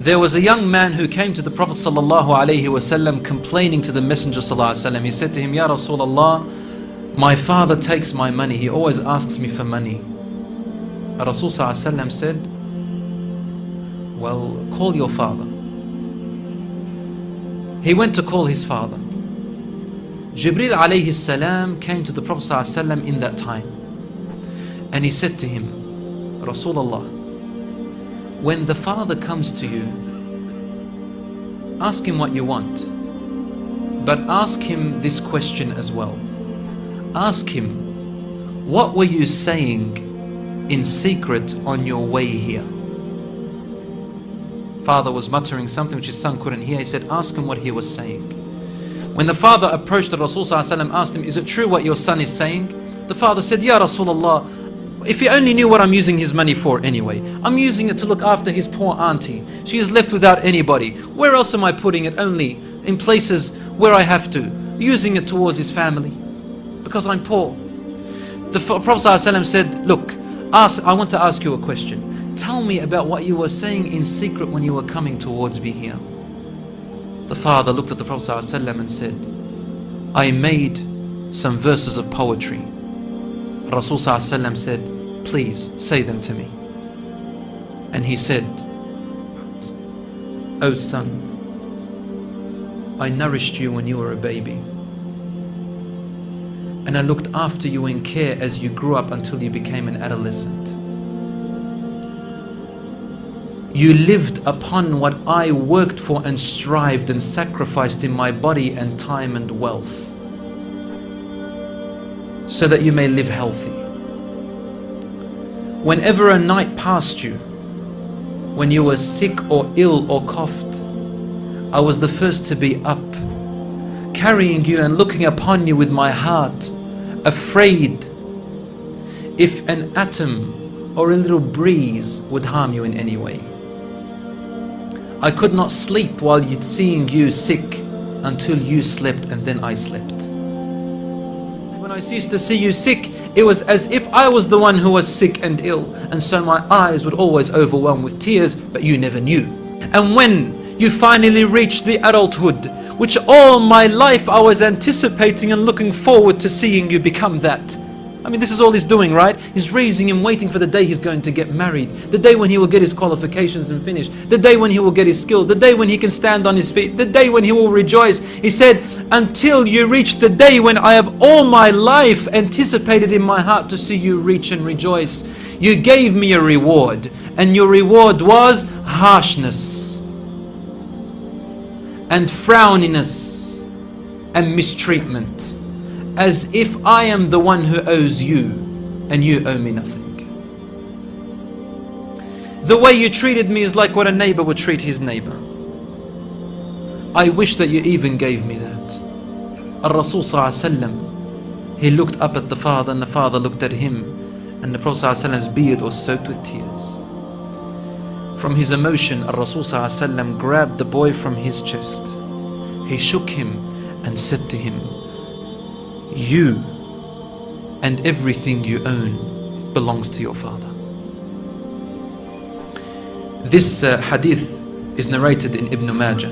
There was a young man who came to the Prophet ﷺ complaining to the Messenger ﷺ. He said to him, Ya Rasulullah, my father takes my money. He always asks me for money. Rasul ﷺ said, well, call your father. He went to call his father. Jibreel alayhi salam came to the Prophet ﷺ in that time. And he said to him, Rasulullah, when the father comes to you, ask him what you want. But ask him this question as well. Ask him, what were you saying in secret on your way here? Father was muttering something which his son couldn't hear. He said, ask him what he was saying. When the father approached the Rasul ﷺ, asked him, is it true what your son is saying? The father said, Ya Rasulullah, if he only knew what I'm using his money for anyway. I'm using it to look after his poor auntie. She is left without anybody. Where else am I putting it? Only in places where I have to. Using it towards his family. Because I'm poor. The Prophet ﷺ said, look, I want to ask you a question. Tell me about what you were saying in secret when you were coming towards me here. The father looked at the Prophet ﷺ and said, I made some verses of poetry. Rasul ﷺ said, please say them to me. And he said, O son, I nourished you when you were a baby. And I looked after you in care as you grew up until you became an adolescent. You lived upon what I worked for and strived and sacrificed in my body and time and wealth, so that you may live healthy. Whenever a night passed you, when you were sick or ill or coughed, I was the first to be up, carrying you and looking upon you with my heart, afraid if an atom or a little breeze would harm you in any way. I could not sleep while seeing you sick until you slept, and then I slept. When I used to see you sick, it was as if I was the one who was sick and ill, and so my eyes would always overwhelm with tears, but you never knew. And when you finally reached the adulthood, which all my life I was anticipating and looking forward to seeing you become that. I mean, this is all he's doing, right? He's raising him, waiting for the day he's going to get married, the day when he will get his qualifications and finish, the day when he will get his skill, the day when he can stand on his feet, the day when he will rejoice. He said, until you reach the day when I have all my life anticipated in my heart to see you reach and rejoice. You gave me a reward, and your reward was harshness and frowniness and mistreatment, as if I am the one who owes you and you owe me nothing. The way you treated me is like what a neighbor would treat his neighbor. I wish that you even gave me that. Rasul ﷺ, he looked up at the father, and the father looked at him, and the Prophet ﷺ's beard was soaked with tears. From his emotion, Rasul ﷺ grabbed the boy from his chest. He shook him and said to him, you and everything you own belongs to your father. This hadith is narrated in Ibn Majah.